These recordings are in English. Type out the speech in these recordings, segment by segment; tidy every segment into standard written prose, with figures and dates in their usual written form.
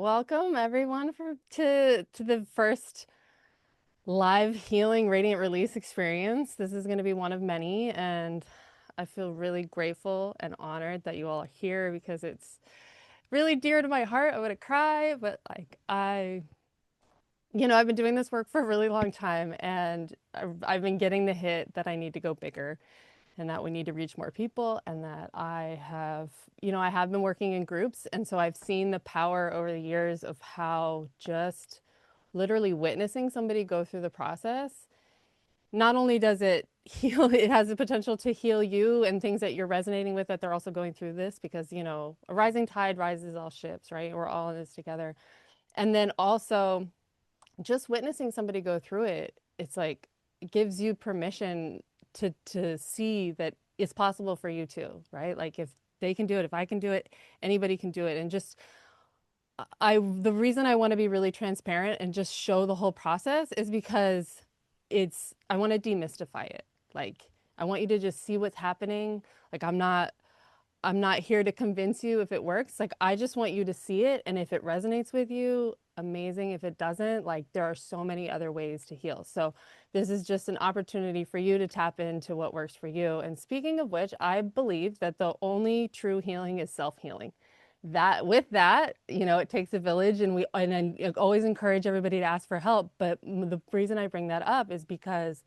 Welcome everyone to the first live healing radiant release experience. This is going to be one of many, and I feel really grateful and honored that you all are here because it's really dear to my heart. I would have cried, but I've been doing this work for a really long time, and I've been getting the hit that I need to go bigger and that we need to reach more people, and that I have been working in groups, and so I've seen the power over the years of how just literally witnessing somebody go through the process, not only does it heal, it has the potential to heal you and things that you're resonating with, that they're also going through this because, a rising tide rises all ships, right? We're all in this together. And then also just witnessing somebody go through it, it's like it gives you permission to see that it's possible for you too, right? Like if they can do it, if I can do it, anybody can do it. And just the reason I want to be really transparent and just show the whole process is because I want to demystify it. Like I want you to just see what's happening. Like I'm not here to convince you if it works. Like I just want you to see it, and if it resonates with you, amazing. If it doesn't, like there are so many other ways to heal. So this is just an opportunity for you to tap into what works for you. And speaking of which, I believe that the only true healing is self-healing. That with that, it takes a village, and I always encourage everybody to ask for help. But the reason I bring that up is because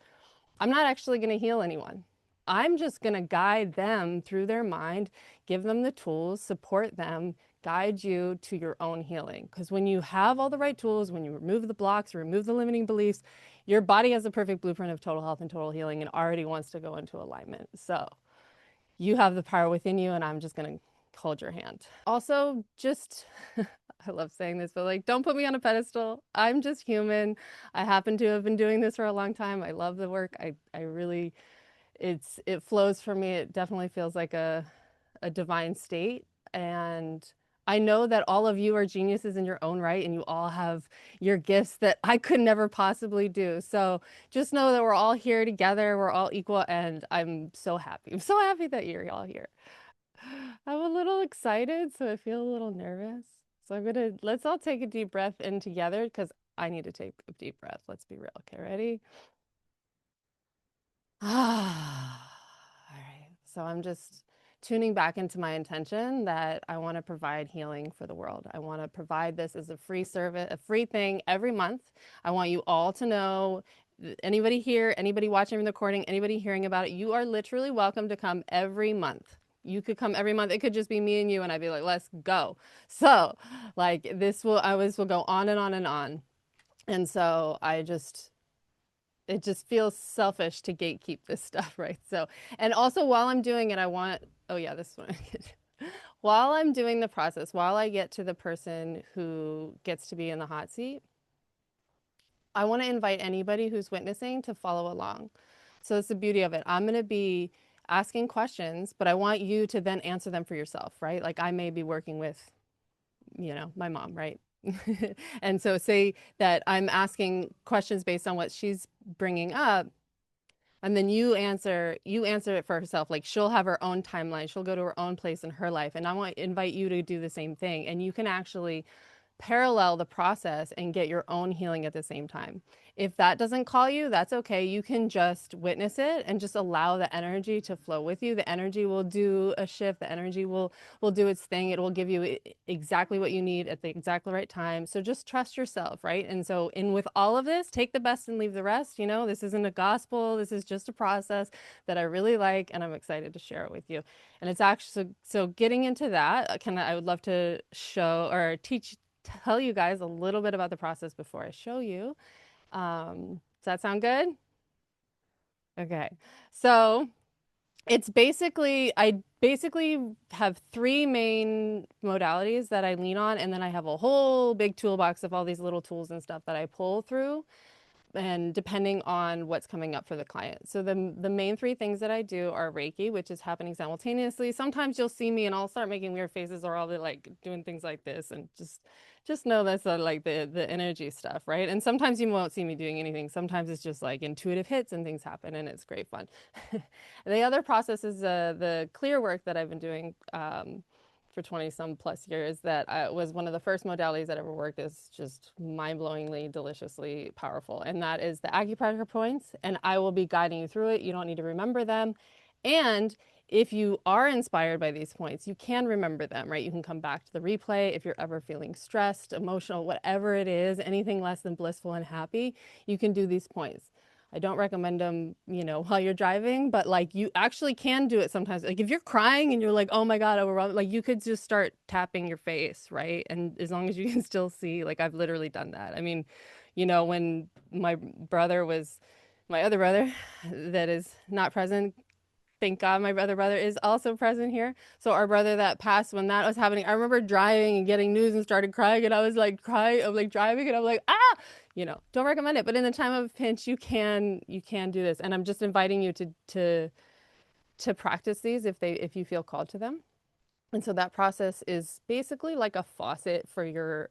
I'm not actually going to heal anyone. I'm just going to guide them through their mind, give them the tools, support them, guide you to your own healing. Because when you have all the right tools, when you remove the blocks, remove the limiting beliefs, your body has a perfect blueprint of total health and total healing and already wants to go into alignment. So you have the power within you, and I'm just going to hold your hand. Also, just I love saying this, but like, don't put me on a pedestal. I'm just human. I happen to have been doing this for a long time. I love the work. I really, it flows for me. It definitely feels like a divine state. And I know that all of you are geniuses in your own right, and you all have your gifts that I could never possibly do. So just know that we're all here together. We're all equal, and I'm so happy. I'm so happy that you're all here. I'm a little excited, so I feel a little nervous. So let's all take a deep breath in together because I need to take a deep breath. Let's be real. Okay, ready? Ah, all right. So I'm just tuning back into my intention that I want to provide healing for the world. I want to provide this as a free service, a free thing every month. I want you all to know, anybody here, anybody watching the recording, anybody hearing about it, you are literally welcome to come every month. You could come every month. It could just be me and you, and I'd be like, let's go. So, like, I always will go on and on and on. And so it just feels selfish to gatekeep this stuff, right? So, and also while I'm doing it, oh yeah, this one. While I'm doing the process, while I get to the person who gets to be in the hot seat, I want to invite anybody who's witnessing to follow along. So it's the beauty of it. I'm going to be asking questions, but I want you to then answer them for yourself, right? Like I may be working with, my mom, right? And so say that I'm asking questions based on what she's bringing up, and then you answer it for herself. Like she'll have her own timeline, she'll go to her own place in her life, and I want to invite you to do the same thing, and you can actually parallel the process and get your own healing at the same time. If that doesn't call you, that's okay. You can just witness it and just allow the energy to flow with you. The energy will do a shift. The energy will do its thing. It will give you exactly what you need at the exactly right time. So just trust yourself, right? And so in with all of this, take the best and leave the rest. This isn't a gospel. This is just a process that I really like, and I'm excited to share it with you. And it's actually so getting into that, I would love to show or tell you guys a little bit about the process before I show you. Does that sound good? Okay. So I basically have three main modalities that I lean on, and then I have a whole big toolbox of all these little tools and stuff that I pull through, and depending on what's coming up for the client. So the main three things that I do are Reiki, which is happening simultaneously. Sometimes you'll see me and I'll start making weird faces, or I'll be like doing things like this, and just know that's like the energy stuff, right? And sometimes you won't see me doing anything. Sometimes it's just like intuitive hits and things happen, and it's great fun. The other process is the clear work that I've been doing for 20 some plus years that was one of the first modalities that ever worked. Is just mind-blowingly deliciously powerful, and that is the acupressure points, and I will be guiding you through it. You don't need to remember them. And if you are inspired by these points, you can remember them, right? You can come back to the replay if you're ever feeling stressed, emotional, whatever it is, anything less than blissful and happy, you can do these points. I don't recommend them, while you're driving, but like you actually can do it sometimes. Like if you're crying and you're like, oh my God, overwhelmed, like you could just start tapping your face, right? And as long as you can still see, like I've literally done that. I mean, when my other brother that is not present, thank God my other brother is also present here. So our brother that passed when that was happening, I remember driving and getting news and started crying, and I was like crying, I'm like driving and I'm like, ah, don't recommend it. But in the time of pinch, you can do this. And I'm just inviting you to practice these if you feel called to them. And so that process is basically like a faucet for your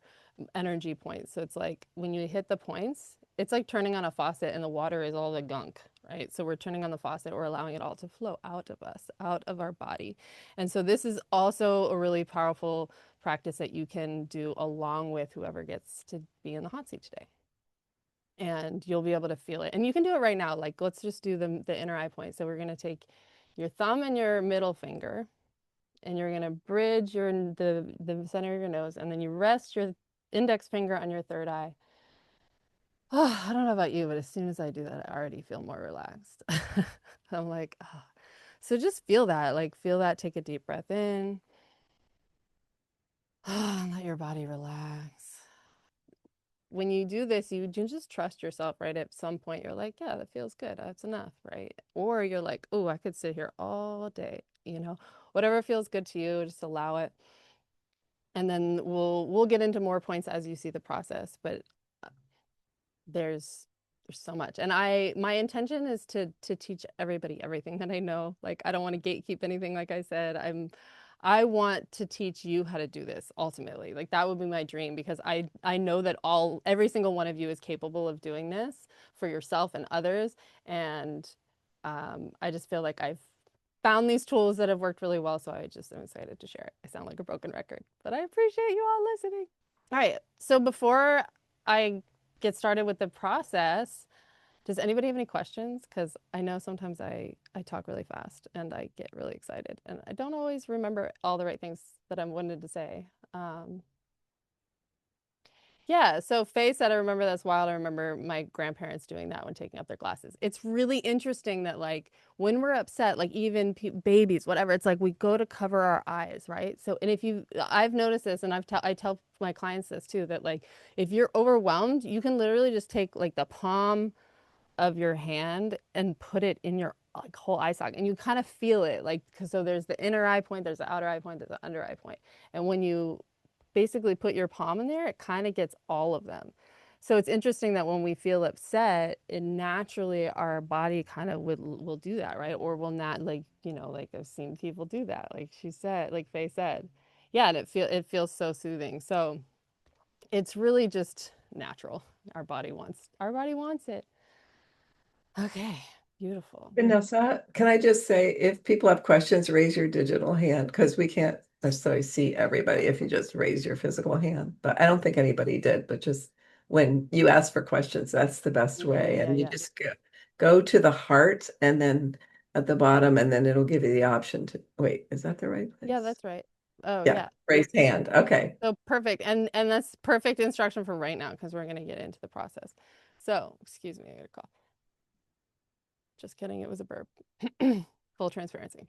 energy points. So it's like when you hit the points, it's like turning on a faucet and the water is all the gunk, right? So we're turning on the faucet, we're allowing it all to flow out of us, out of our body. And so this is also a really powerful practice that you can do along with whoever gets to be in the hot seat today. And you'll be able to feel it. And you can do it right now. Like let's just do the inner eye point. So we're going to take your thumb and your middle finger, and you're going to bridge the center of your nose, and then you rest your index finger on your third eye. Oh, I don't know about you, but as soon as I do that, I already feel more relaxed. I'm like, oh. So just feel that, like feel that, take a deep breath in. Let your body relax. When you do this, you just trust yourself, right? At some point, you're like, yeah, that feels good. That's enough, right? Or you're like, oh, I could sit here all day, whatever feels good to you, just allow it. And then we'll get into more points as you see the process, but there's so much. And my intention is to teach everybody everything that I know. Like I don't want to gatekeep anything, like I said. I want to teach you how to do this ultimately. Like that would be my dream, because I know that every single one of you is capable of doing this for yourself and others. And I just feel like I've found these tools that have worked really well. So I just am excited to share it. I sound like a broken record, but I appreciate you all listening. All right. So before I get started with the process, does anybody have any questions? Because I know sometimes I talk really fast and I get really excited and I don't always remember all the right things that I wanted to say. Yeah, so Faye said, I remember that's wild. I remember my grandparents doing that when taking up their glasses. It's really interesting that, like, when we're upset, like, even babies, whatever, it's like we go to cover our eyes, right? So, and I've noticed this, and I tell my clients this too, that, like, if you're overwhelmed, you can literally just take, like, the palm of your hand and put it in your, like, whole eye socket, and you kind of feel it, like, because so there's the inner eye point, there's the outer eye point, there's the under eye point. And when you basically put your palm in there, it kind of gets all of them. So it's interesting that when we feel upset, it naturally our body kind of will do that, right? Or will not, like, like I've seen people do that, like she said, like Faye said. Yeah, and it feels so soothing. So it's really just natural. Our body wants it. Okay, beautiful. Vanessa, can I just say, if people have questions, raise your digital hand because we can't necessarily see everybody if you just raise your physical hand. But I don't think anybody did, but just when you ask for questions, that's the best Yeah, way. yeah, And you yeah. just go to the heart and then at the bottom, and then it'll give you the option to wait, is that the right Yeah, place? that's right. Oh, Yeah, yeah. raise hand. Okay. So perfect. And that's perfect instruction for right now because we're going to get into the process. So, excuse me, I got a cough. Just kidding, it was a burp. Full transparency.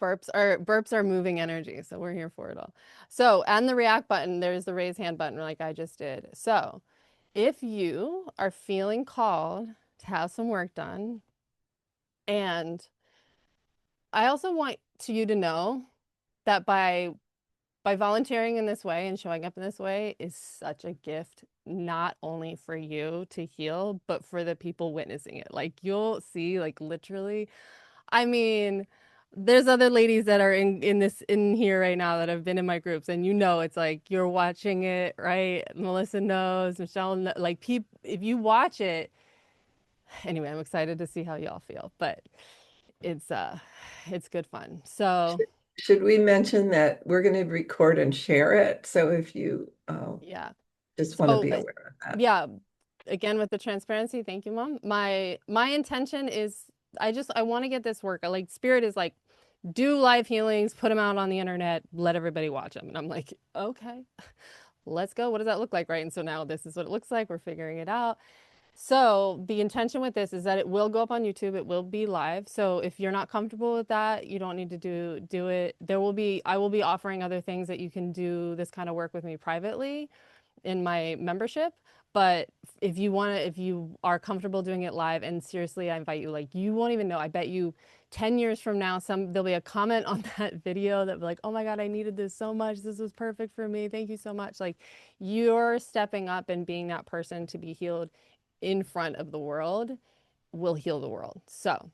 Burps are moving energy, so we're here for it all. So, and the react button, there's the raise hand button like I just did. So, if you are feeling called to have some work done, and I also want you to know that by volunteering in this way and showing up in this way is such a gift, not only for you to heal, but for the people witnessing it. Like you'll see, like literally, I mean, there's other ladies that are in here right now that have been in my groups, and it's like you're watching it, right? Melissa knows, Michelle, like people, if you watch it, anyway, I'm excited to see how y'all feel, but it's it's good fun. So. Should we mention that we're going to record and share it? So if you Yeah. just want to So be aware of that. yeah, again with the transparency, thank you, Mom. My intention is I want to get this work. Like Spirit is like, do live healings, put them out on the internet, let everybody watch them. And I'm like, okay, let's go. What does that look like, right? And so now this is what it looks like. We're figuring it out. So the intention with this is that it will go up on YouTube. It will be live. So if you're not comfortable with that, you don't need to do it. I will be offering other things that you can do this kind of work with me privately in my membership. But if you are comfortable doing it live, and seriously, I invite you, like, you won't even know. I bet you 10 years from now, there'll be a comment on that video that be like, oh my God, I needed this so much. This was perfect for me. Thank you so much. Like, you're stepping up and being that person to be healed in front of the world will heal the world. So,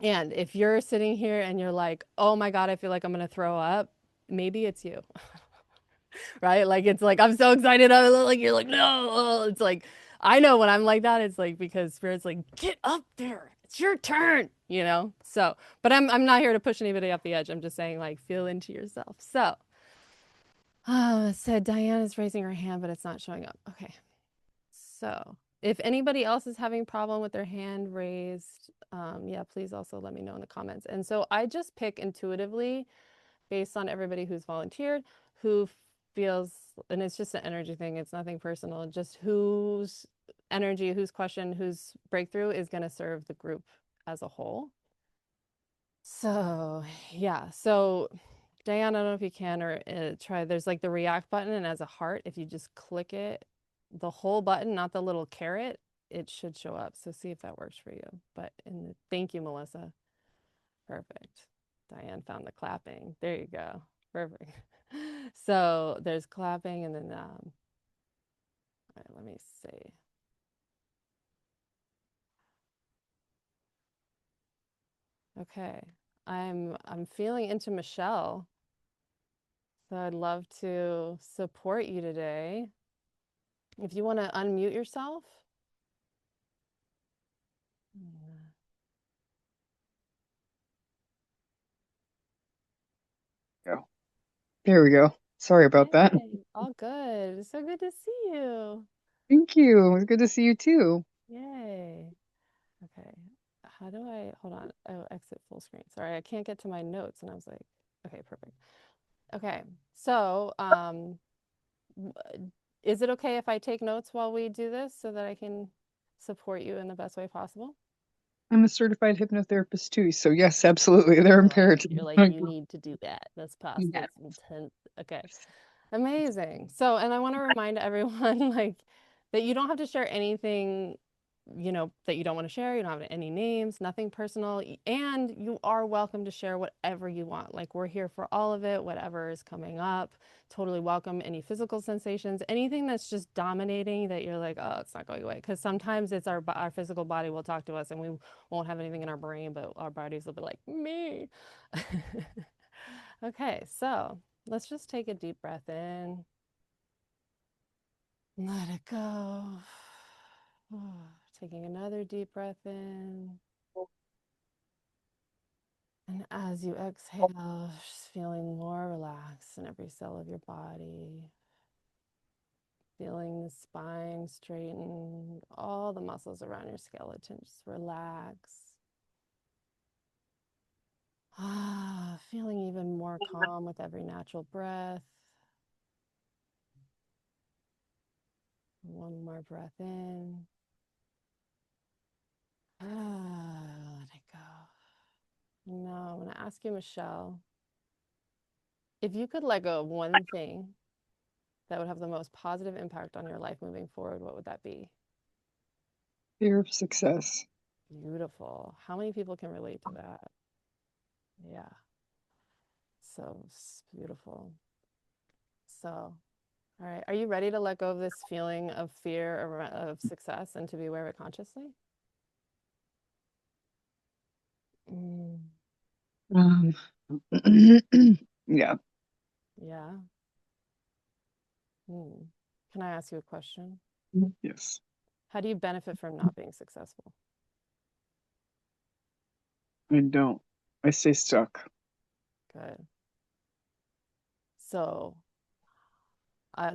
and if you're sitting here and you're like, oh my God, I feel like I'm going to throw up, maybe it's you. Right? Like it's like I'm so excited. I'm like you're like no. It's like I know when I'm like that. It's like because Spirit's like get up there. It's your turn. You know. So, but I'm not here to push anybody off the edge. I'm just saying like feel into yourself. So, said Diana's raising her hand, but it's not showing up. Okay. So if anybody else is having a problem with their hand raised, yeah, please also let me know in the comments. And so I just pick intuitively based on everybody who's volunteered, who feels, and it's just an energy thing, it's nothing personal, just whose energy, whose question, whose breakthrough is going to serve the group as a whole. So, yeah. So, Diane, I don't know if you can or try, there's like the react button, and as a heart, if you just click it, the whole button, not the little carrot, it should show up. So, see if that works for you. But, thank you, Melissa. Perfect. Diane found the clapping. There you go. Perfect. So there's clapping and then all right, let me see. Okay. I'm feeling into Michelle. So I'd love to support you today. If you want to unmute yourself. Go. There we go. Sorry about that. Hey, all good. So good to see you. Thank you. It's good to see you too. Yay. Okay. How do I hold on? Oh, exit full screen. Sorry, I can't get to my notes. And I was like, okay, perfect. Okay. So, is it okay if I take notes while we do this so that I can support you in the best way possible? I'm a certified hypnotherapist too, so yes, absolutely. They're You're like, imperative. you're like, you need to do that. That's past. Yes. That's intense. Okay. Amazing. So, and I want to remind everyone like that you don't have to share anything, that you don't want to share. You don't have any names, nothing personal, and you are welcome to share whatever you want. Like we're here for all of it, whatever is coming up. Totally welcome any physical sensations, anything that's just dominating that you're like, oh, it's not going away. Because sometimes it's our physical body will talk to us and we won't have anything in our brain, but our bodies will be like, me. Okay, so let's just take a deep breath in. Let it go. Taking another deep breath in. And as you exhale, just feeling more relaxed in every cell of your body. Feeling the spine straighten, all the muscles around your skeleton just relax. Feeling even more calm with every natural breath. One more breath in. Let it go. Now, I'm going to ask you, Michelle, if you could let go of one thing that would have the most positive impact on your life moving forward, what would that be? Fear of success. Beautiful. How many people can relate to that? Yeah. So beautiful. So, all right. Are you ready to let go of this feeling of fear of success and to be aware of it consciously? Mm, Um, yeah. yeah. Can I ask you a question? Yes. How do you benefit from not being successful? I don't. I stay stuck. Good. So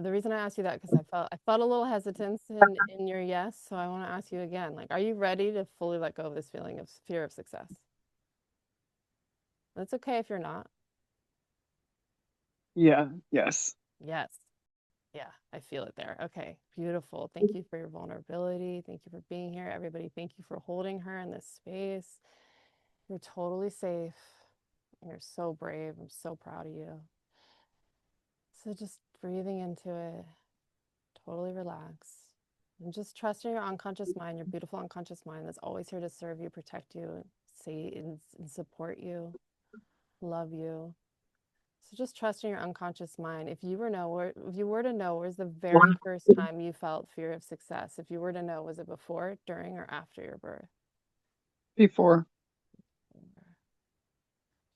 the reason I asked you that because I felt a little hesitance in your yes. So I want to ask you again, like, are you ready to fully let go of this feeling of fear of success? That's okay if you're not. Yeah, yes. Yes. Yeah, I feel it there. Okay, beautiful. Thank you for your vulnerability. Thank you for being here. Everybody, thank you for holding her in this space. You're totally safe. You're so brave. I'm so proud of you. So just breathing into it, totally relax. And just trusting your unconscious mind, your beautiful unconscious mind that's always here to serve you, protect you, say and support you, love you. So just trusting your unconscious mind. If you were to know, where's the very first time you felt fear of success? If you were to know, was it before, during, or after your birth? Before.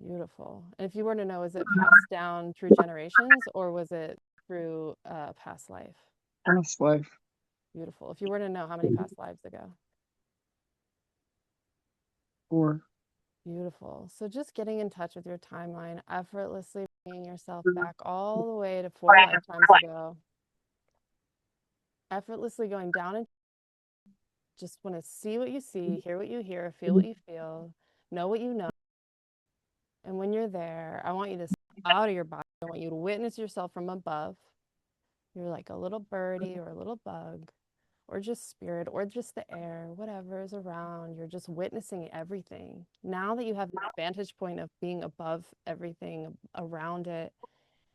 Beautiful. And if you were to know, is it passed down through generations or was it through past life? Past life. Beautiful. If you were to know, how many past lives ago? Or Beautiful. So just getting in touch with your timeline, effortlessly bringing yourself back all the way to 4 lifetimes ago, effortlessly going down and just want to see what you see, hear what you hear, feel what you feel, know what you know. And when you're there, I want you to step out of your body. I want you to witness yourself from above. You're like a little birdie or a little bug, or just spirit, or just the air, whatever is around. You're just witnessing everything. Now that you have the vantage point of being above everything around it,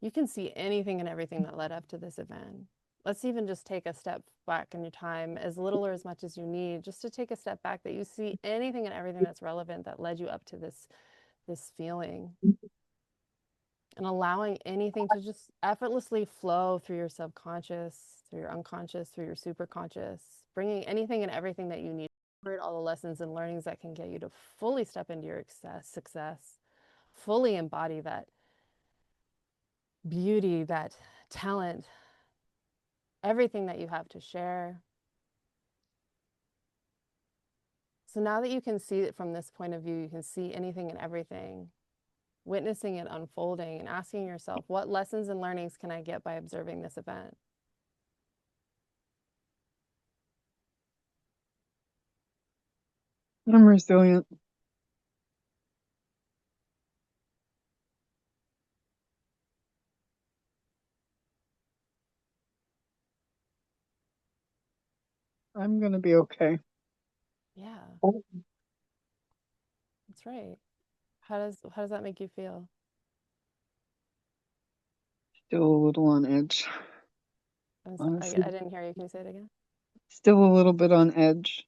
you can see anything and everything that led up to this event. Let's even just take a step back in your time, as little or as much as you need, just to take a step back, that you see anything and everything that's relevant that led you up to this feeling, and allowing anything to just effortlessly flow through your subconscious, through your unconscious, through your superconscious, bringing anything and everything that you need, all the lessons and learnings that can get you to fully step into your success, fully embody that beauty, that talent, everything that you have to share. So now that you can see it from this point of view, you can see anything and everything, witnessing it unfolding and asking yourself, what lessons and learnings can I get by observing this event? I'm resilient. I'm gonna be okay. Yeah, that's right. How does that make you feel? Still a little on edge, I honestly. didn't hear you. Can you say it again? Still a little bit on edge.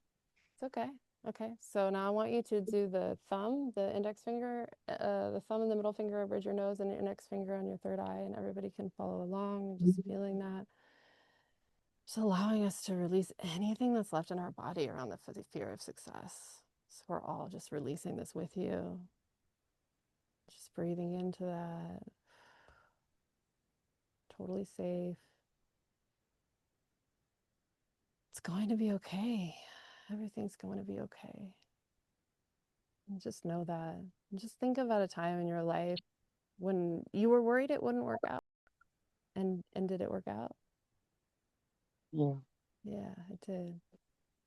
It's okay. Okay. So now I want you to do the thumb, the index finger, the thumb and the middle finger over your nose, and your index finger on your third eye, and everybody can follow along and just feeling that. Just allowing us to release anything that's left in our body around the fear of success. So we're all just releasing this with you. Just breathing into that. Totally safe. It's going to be okay. Everything's going to be okay. And just know that. And just think about a time in your life when you were worried it wouldn't work out. And did it work out? Yeah. Yeah, it did.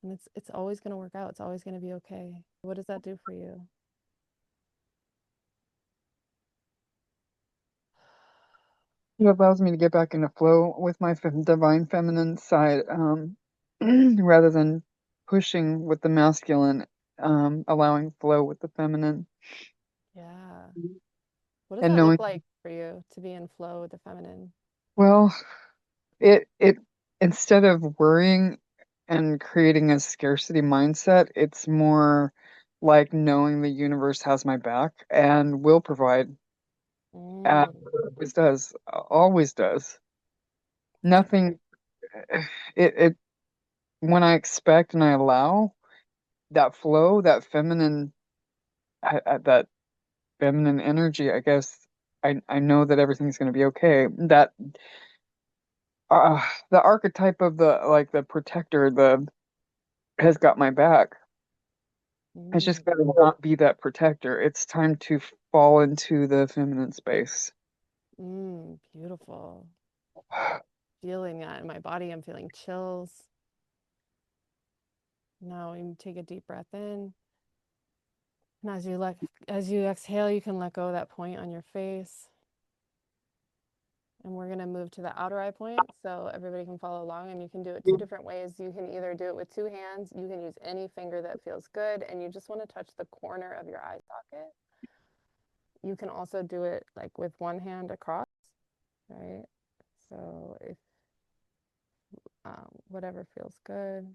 And it's always going to work out. It's always going to be okay. What does that do for you? It allows me to get back into flow with my divine feminine side, rather than pushing with the masculine, allowing flow with the feminine. Yeah. What does And that look knowing, like for you to be in flow with the feminine? well, it instead of worrying and creating a scarcity mindset, it's more like knowing the universe has my back and will provide, as Mm, it always does, always does. that's right. Nothing, it when I expect and I allow that flow, that feminine energy, I guess I know that everything's going to be okay. That uh, the archetype of the like the protector, the has got my back. It's Mm, just gotta not be that protector. It's time to fall into the feminine space. Beautiful. Feeling that in my body. I'm feeling chills. Now you take a deep breath in. And as you exhale, you can let go of that point on your face. And we're going to move to the outer eye point so everybody can follow along, and you can do it two different ways. You can either do it with two hands, you can use any finger that feels good, and you just want to touch the corner of your eye socket. You can also do it like with one hand across, right? So if whatever feels good.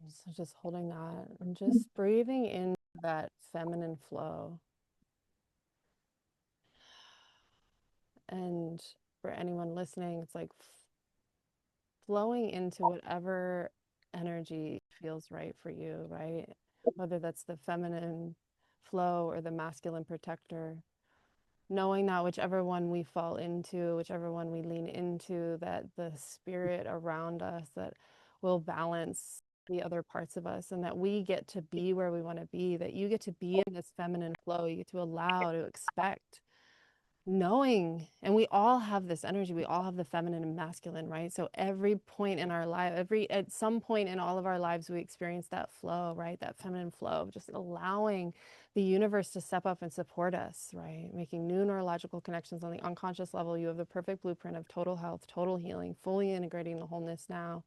So just holding that and just breathing in that feminine flow. And for anyone listening, it's like flowing into whatever energy feels right for you, right? Whether that's the feminine flow or the masculine protector. Knowing that whichever one we fall into, whichever one we lean into, that the spirit around us that will balance the other parts of us, and that we get to be where we want to be, that you get to be in this feminine flow, you get to allow, to expect, knowing, and we all have this energy, we all have the feminine and masculine, right? So every point in our life, at some point in all of our lives, we experience that flow, right? That feminine flow, just allowing the universe to step up and support us, right? Making new neurological connections on the unconscious level. You have the perfect blueprint of total health, total healing, fully integrating the wholeness now,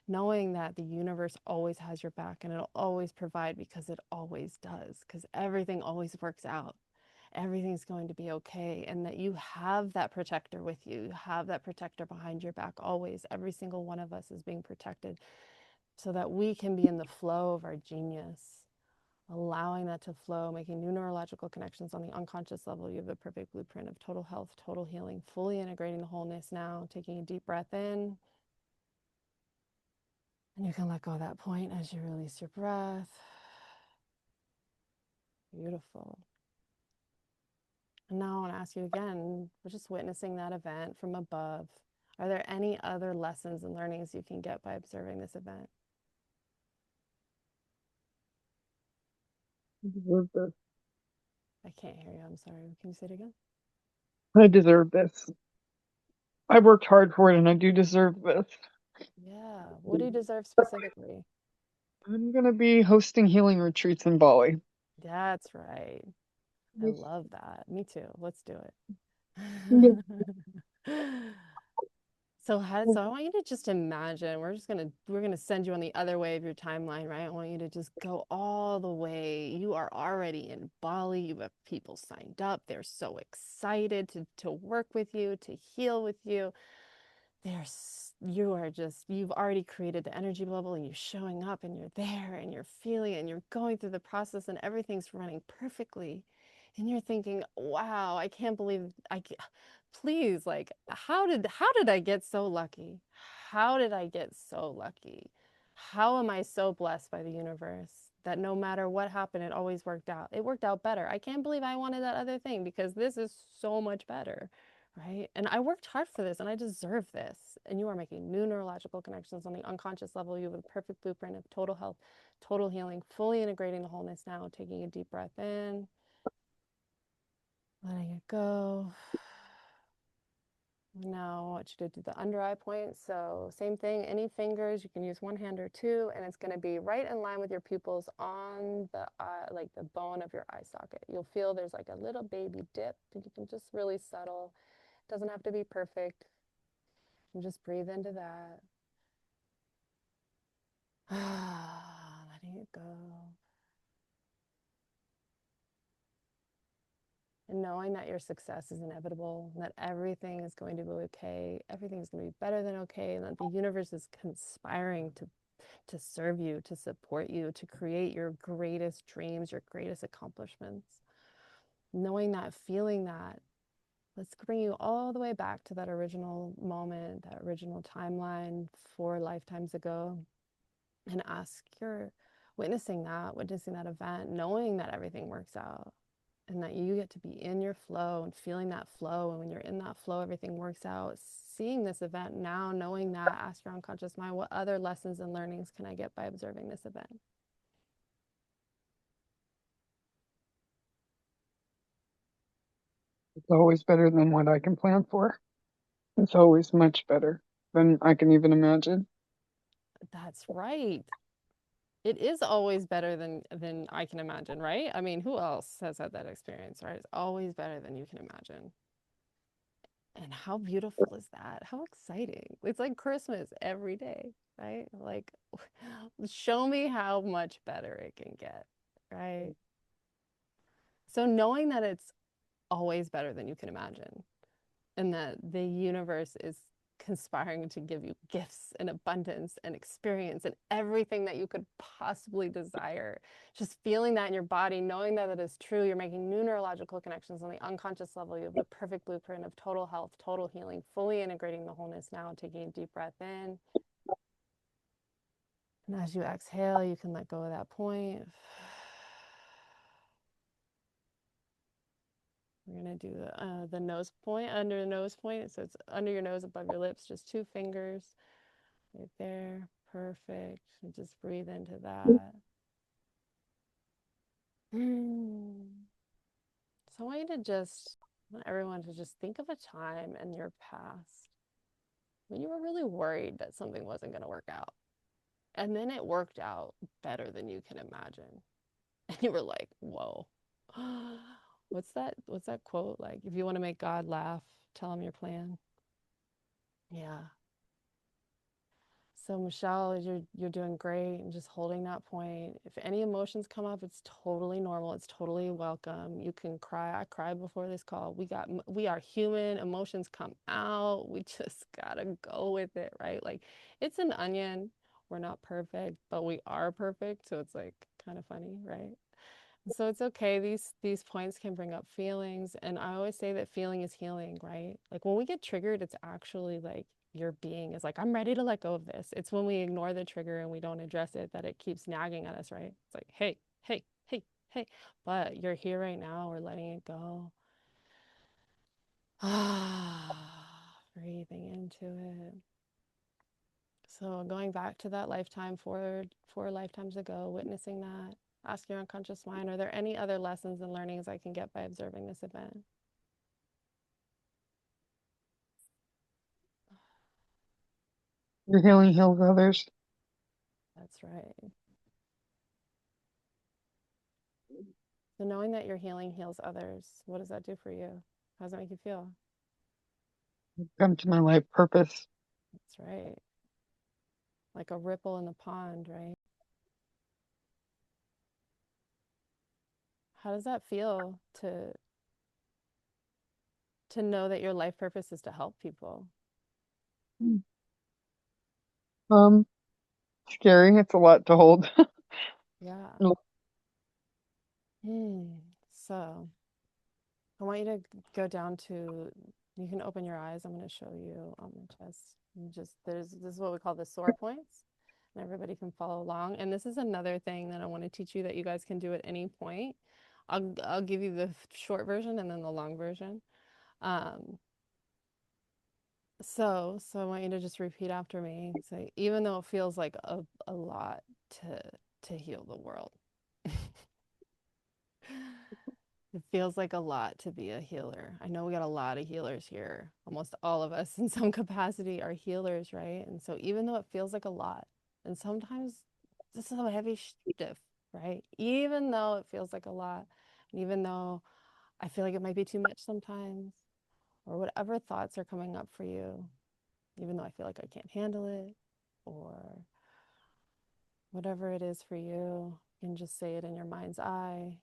knowing that the universe always has your back and it'll always provide, because it always does, because everything always works out. Everything's going to be okay, and that you have that protector with you. You have that protector behind your back always. Every single one of us is being protected so that we can be in the flow of our genius, allowing that to flow, making new neurological connections on the unconscious level. You have the perfect blueprint of total health, total healing, fully integrating the wholeness now, taking a deep breath in. And you can let go of that point as you release your breath. Beautiful. And now I want to ask you again, we're just witnessing that event from above. Are there any other lessons and learnings you can get by observing this event? I deserve this. I can't hear you. I'm sorry. Can you say it again? I deserve this. I worked hard for it and I do deserve this. Yeah. What do you deserve specifically? I'm gonna be hosting healing retreats in Bali. That's right. I love that. Me too. Let's do Yeah. it. So I want you to just imagine, we're gonna send you on the other way of your timeline, right? I want you to just go all the way. You are already in Bali. You have people signed up. They're so excited to work with you, to heal with you. You've already created the energy bubble, and you're showing up and you're there and you're feeling it and you're going through the process and everything's running perfectly. And you're thinking, wow, I can't believe please, like, how did I get so lucky? How did I get so lucky? How am I so blessed by the universe that no matter what happened, it always worked out? It worked out better. I can't believe I wanted that other thing because this is so much better, right? And I worked hard for this and I deserve this. And you are making new neurological connections on the unconscious level. You have a perfect blueprint of total health, total healing, fully integrating the wholeness now, taking a deep breath in, letting it go. Now I want you to do the under eye point. So same thing, any fingers, you can use one hand or two, and it's going to be right in line with your pupils on the eye, like the bone of your eye socket. You'll feel there's like a little baby dip, and you can just really subtle. It doesn't have to be perfect. And just breathe into that. Letting it go. And knowing that your success is inevitable, that everything is going to be okay, everything is going to be better than okay, and that the universe is conspiring to serve you, to support you, to create your greatest dreams, your greatest accomplishments. Knowing that, feeling that, let's bring you all the way back to that original moment, that original timeline 4 lifetimes ago, and witnessing that event, knowing that everything works out and that you get to be in your flow and feeling that flow. And when you're in that flow, everything works out. Seeing this event now, knowing that, ask your unconscious mind, what other lessons and learnings can I get by observing this event? always better than what I can plan for. It's always much better than I can even imagine. That's right. It is always better than I can imagine, right? I mean, who else has had that experience, right? It's always better than you can imagine. And how beautiful is that? How exciting. It's like Christmas every day, right? Like, show me how much better it can get, right? So knowing that it's always better than you can imagine, and that the universe is conspiring to give you gifts and abundance and experience and everything that you could possibly desire. Just feeling that in your body, knowing that it is true, you're making new neurological connections on the unconscious level. You have the perfect blueprint of total health, total healing, fully integrating the wholeness now, taking a deep breath in. And as you exhale, you can let go of that point. We're gonna do the nose point, under the nose point. So it's under your nose, above your lips, just 2 fingers right there. Perfect. And just breathe into that. So I want you to just, I want everyone to just think of a time in your past when you were really worried that something wasn't going to work out. And then it worked out better than you can imagine. And you were like, whoa. What's that quote? Like, if you want to make God laugh, tell him your plan. Yeah. So Michelle, you're doing great, and just holding that point. If any emotions come up, it's totally normal. It's totally welcome. You can cry. I cried before this call. We are human. Emotions come out. We just gotta go with it, right? Like, it's an onion. We're not perfect, but we are perfect. So it's like kind of funny, right? So it's okay. These points can bring up feelings, and I always say that feeling is healing, right? Like when we get triggered, it's actually like your being is like, I'm ready to let go of this. It's when we ignore the trigger and we don't address it that it keeps nagging at us, right? It's like, hey, hey, hey, hey. But you're here right now. We're letting it go. Ah, breathing into it. So going back to that lifetime, four lifetimes ago, witnessing that, ask your unconscious mind, are there any other lessons and learnings I can get by observing this event? Your healing heals others. That's right. So knowing that your healing heals others, what does that do for you? How does it make you feel? Come to my life purpose. That's right. Like a ripple in the pond, right? How does that feel to know that your life purpose is to help people? Um, Scary. It's a lot to hold. Yeah. So I want you to go down to, you can open your eyes. I'm going to show you on my chest. This is what we call the sore points, and everybody can follow along. And this is another thing that I want to teach you that you guys can do at any point. I'll give you the short version and then the long version. Um, so I want you to just repeat after me. Say, even though it feels like a lot to heal the world. It feels like a lot to be a healer. I know we got a lot of healers here. Almost all of us in some capacity are healers, right? And so even though it feels like a lot, and sometimes this is a heavy stuff, right? Even though it feels like a lot, and even though I feel like it might be too much sometimes, or whatever thoughts are coming up for you, even though I feel like I can't handle it, or whatever it is for you, you can just say it in your mind's eye.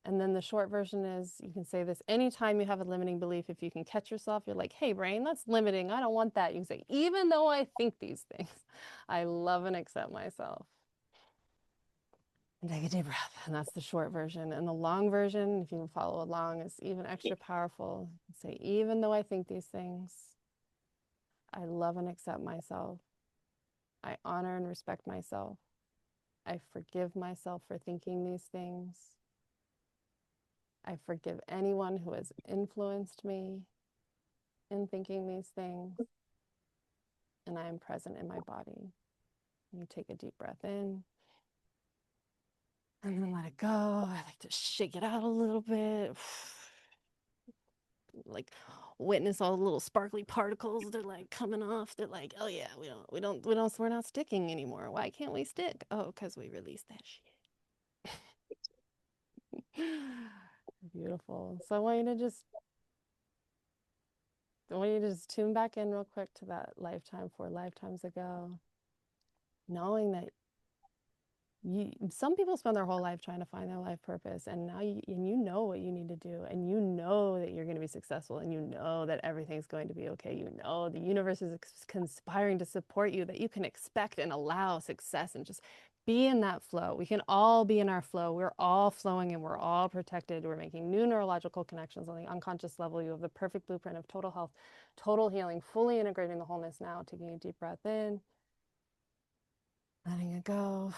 And then the short version is you can say this anytime you have a limiting belief. If you can catch yourself, you're like, hey, brain, that's limiting. I don't want that. You can say, even though I think these things, I love and accept myself. And take a deep breath. And that's the short version. And the long version, if you can follow along, is even extra powerful. Say, even though I think these things, I love and accept myself. I honor and respect myself. I forgive myself for thinking these things. I forgive anyone who has influenced me in thinking these things, and I am present in my body. You take a deep breath in and then let it go. I like to shake it out a little bit. like witness all the little sparkly particles. They're like coming off. They're like, oh yeah, we're not sticking anymore. Why can't we stick? Oh, because we released that shit. Beautiful. So I want you to just tune back in real quick to that lifetime 4 lifetimes ago, knowing that some people spend their whole life trying to find their life purpose, and now you know what you need to do, and you know that you're going to be successful, and you know that everything's going to be okay. You know the universe is conspiring to support you, that you can expect and allow success and just be in that flow. We can all be in our flow. We're all flowing and we're all protected. We're making new neurological connections on the unconscious level. You have the perfect blueprint of total health, total healing, fully integrating the wholeness now. Taking a deep breath in, letting it go.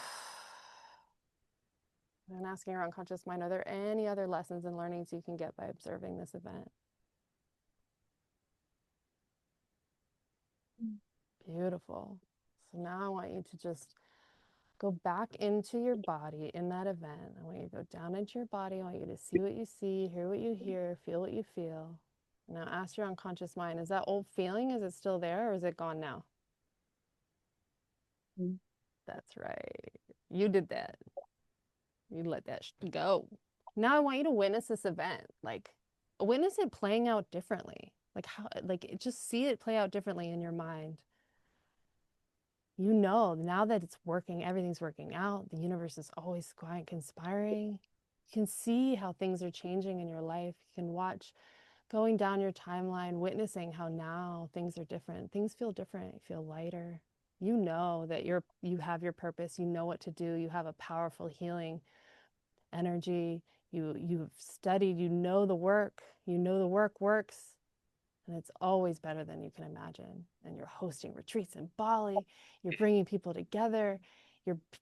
And asking your unconscious mind, are there any other lessons and learnings you can get by observing this event? Beautiful. So now I want you to just go back into your body in that event. I want you to go down into your body. I want you to see what you see, hear what you hear, feel what you feel. Now ask your unconscious mind, is that old feeling, is it still there or is it gone now? Mm. That's right. You did that. You let that go. Now I want you to witness this event, like witness it playing out differently. Like how, like just see it play out differently in your mind. You know, now that it's working, everything's working out. The universe is always quite conspiring. You can see how things are changing in your life. You can watch going down your timeline, witnessing how now things are different. Things feel different, you feel lighter. You know that you have your purpose, you know what to do, you have a powerful healing energy. You've studied, you know the work works, and it's always better than you can imagine. And you're hosting retreats in Bali, you're bringing people together,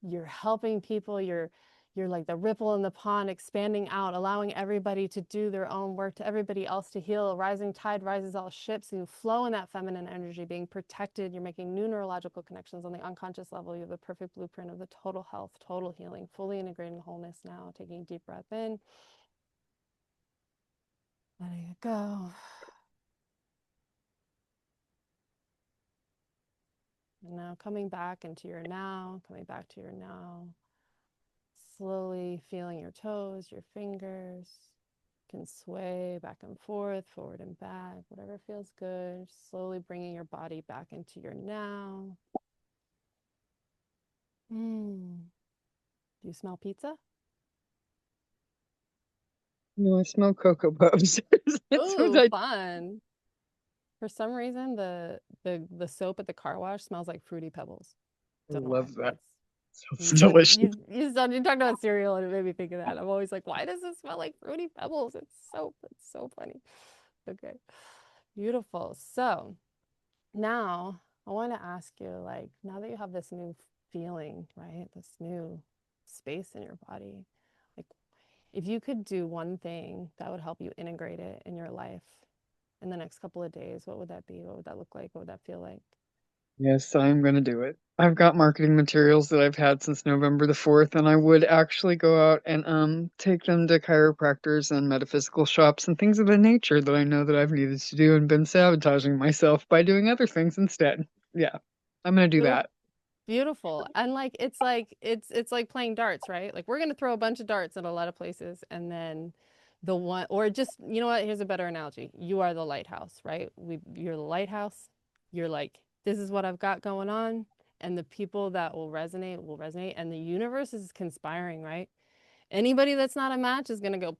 you're helping people, you're like the ripple in the pond, expanding out, allowing everybody to do their own work, to everybody else to heal. A rising tide rises all ships. So you flow in that feminine energy, being protected. You're making new neurological connections on the unconscious level. You have the perfect blueprint of the total health, total healing, fully integrating wholeness now. Taking a deep breath in, letting it go. And now coming back into your now, coming back to your now. Slowly feeling your toes, your fingers. Can sway back and forth, forward and back, whatever feels good. Slowly bringing your body back into your now. Do you smell pizza? No, I smell Cocoa Puffs. That's what Oh, I fun. For some reason, the soap at the car wash smells like Fruity Pebbles. Don't know why. love that. You Sounds put delicious. you talked about cereal and it made me think of that. I'm always like, why does it smell like Fruity Pebbles? It's soap. It's so funny. Okay. Beautiful. So now I want to ask you, like, now that you have this new feeling, right? This new space in your body, like, if you could do one thing that would help you integrate it in your life in the next couple of days, what would that be? What would that look like? What would that feel like? Yes, I'm gonna do it. I've got marketing materials that I've had since November the 4th, and I would actually go out and take them to chiropractors and metaphysical shops and things of the nature that I know that I've needed to do and been sabotaging myself by doing other things instead. Yeah, I'm gonna do Beautiful. that. Beautiful. And it's like playing darts, right? Like we're gonna throw a bunch of darts at a lot of places and then the one or just you know what, here's a better analogy. You are the lighthouse, right? You're the lighthouse. You're like, this is what I've got going on. And the people that will resonate. And the universe is conspiring, right? Anybody that's not a match is gonna go,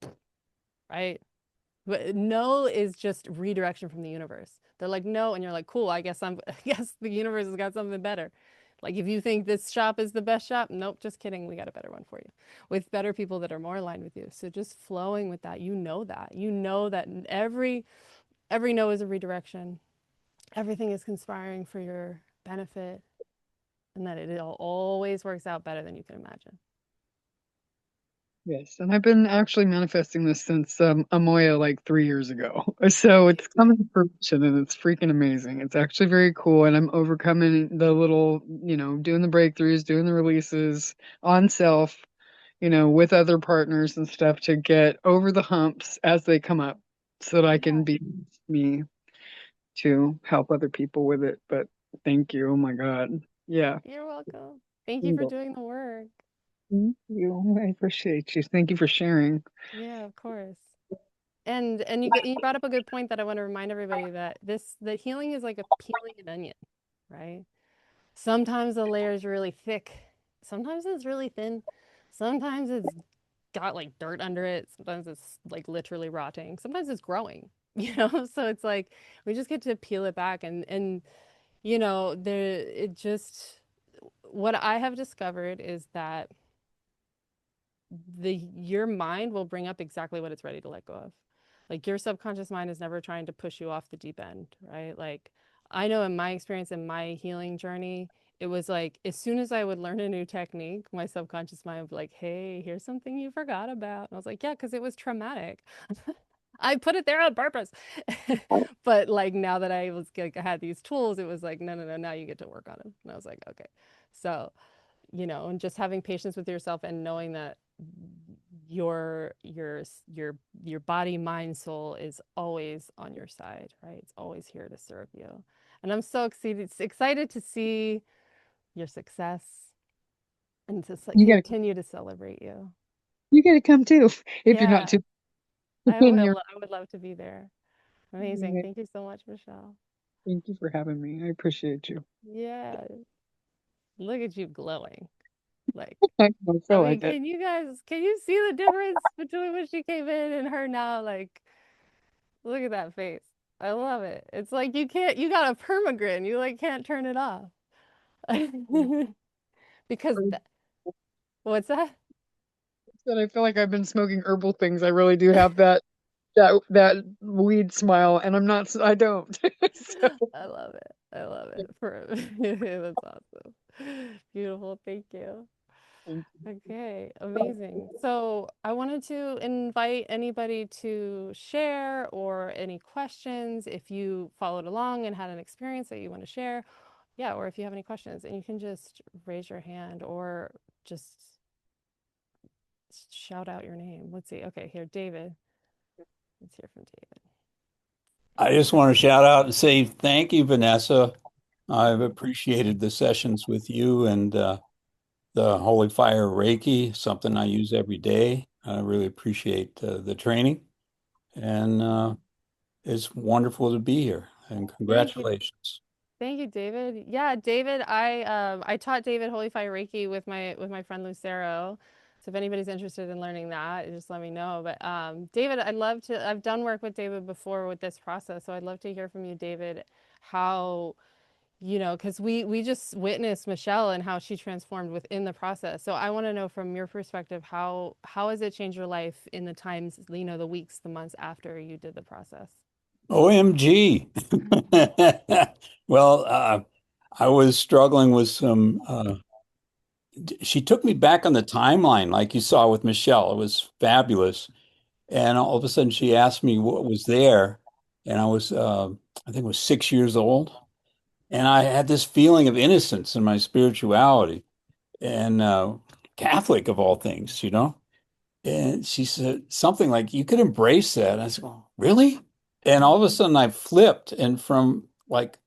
right? But no is just redirection from the universe. They're like, no, and you're like, cool, I guess I guess the universe has got something better. Like if you think this shop is the best shop, nope, just kidding. We got a better one for you with better people that are more aligned with you. So just flowing with that, you know that. You know that every no is a redirection. Everything is conspiring for your benefit and that it all always works out better than you can imagine. Yes, and I've been actually manifesting this since Amoya like 3 years ago. So it's coming to fruition and it's freaking amazing. It's actually very cool, and I'm overcoming the little, doing the breakthroughs, doing the releases on self, with other partners and stuff to get over the humps as they come up. so that I Yeah. can be me to help other people with it. But thank you. Oh my God. Yeah. You're welcome. Thank you for Single. doing the work. Thank you. I appreciate you. Thank you for sharing. Yeah, of course. And you brought up a good point that I want to remind everybody that the healing is like a peeling an onion, right? Sometimes the layer is really thick, sometimes it's really thin, sometimes it's got like dirt under it, sometimes it's like literally rotting, sometimes it's growing, you know? So it's like we just get to peel it back and you know, it just what I have discovered is that your mind will bring up exactly what it's ready to let go of. Like your subconscious mind is never trying to push you off the deep end, right? Like I know in my experience in my healing journey, it was like as soon as I would learn a new technique, my subconscious mind would be like, "Hey, here's something you forgot about." And I was like, "Yeah, because it was traumatic." I put it there on purpose. But like now that I was like I had these tools, it was like, no, no, no, now you get to work on it. And I was like, okay. So you know, and just having patience with yourself and knowing that your body, mind, soul is always on your side, right? It's always here to serve you. And I'm so excited to see your success and to You gotta continue to celebrate you. you gotta come too if you're not Yeah, too I in your will. I would love to be there. Amazing. Thank you so much, Michelle. thank you for having me. I appreciate you. Yeah, look at you glowing. Like I don't I feel mean, like it. can you see the difference between when she came in and her now? Like, look at that face. I love it. It's like you got a permagrin. You like can't turn it off. Because what's that? That I feel like I've been smoking herbal things. I really do have that weed smile, and I'm not. I don't. So, I love it. I love it. That's awesome. Beautiful. Thank you. thank Okay, amazing. So I wanted to invite anybody to share or any questions if you followed along and had an experience that you want to share. Yeah, or if you have any questions, and you can just raise your hand or just shout out your name. Let's see. Okay, here, David. Let's hear from David. I just want to shout out and say thank you, Vanessa. I've appreciated the sessions with you and the Holy Fire Reiki, something I use every day. I really appreciate the training, and it's wonderful to be here. And Thank you. congratulations. Thank you, David. Yeah, David, I taught David Holy Fire Reiki with my friend Lucero. So if anybody's interested in learning that, just let me know. But David, I've done work with David before with this process, so I'd love to hear from you, David, how, you know, because we just witnessed Michelle and how she transformed within the process. So I want to know from your perspective, how has it changed your life in the times, you know, the weeks, the months after you did the process? OMG. Well, I was struggling with some. She took me back on the timeline, like you saw with Michelle. It was fabulous. And all of a sudden, she asked me what was there. And I think it was 6 years old. And I had this feeling of innocence in my spirituality and Catholic of all things, you know? And she said something like, you could embrace that. And I said, oh, really? And all of a sudden I flipped. And from like,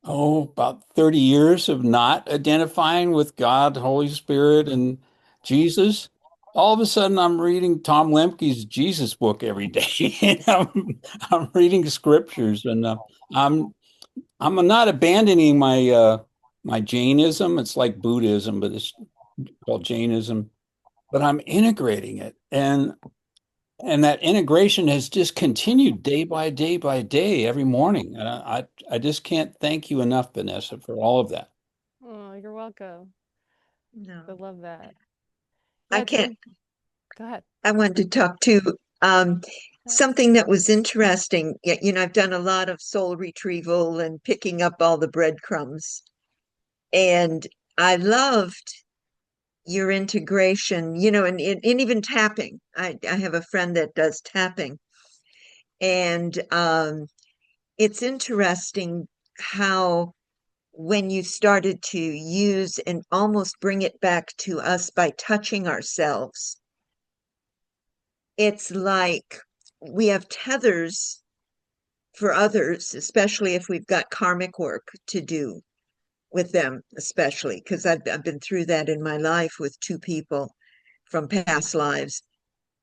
about 30 years of not identifying with God, Holy Spirit, and Jesus, all of a sudden I'm reading Tom Lemke's Jesus book every day. And I'm reading scriptures and I'm I'm not abandoning my Jainism. It's like Buddhism, but it's called Jainism. But I'm integrating it, and that integration has just continued day by day by day, every morning. And I just can't thank you enough, Vanessa, for all of that. Oh, you're welcome. I No, love that. I Yeah, can't. thank. Go ahead. I wanted to talk to um, Yeah. something that was interesting. I've done a lot of soul retrieval and picking up all the breadcrumbs. And I loved your integration, and even tapping. I have a friend that does tapping. And it's interesting how when you started to use and almost bring it back to us by touching ourselves, it's like we have tethers for others, especially if we've got karmic work to do with them, especially because I've been through that in my life with two people from past lives.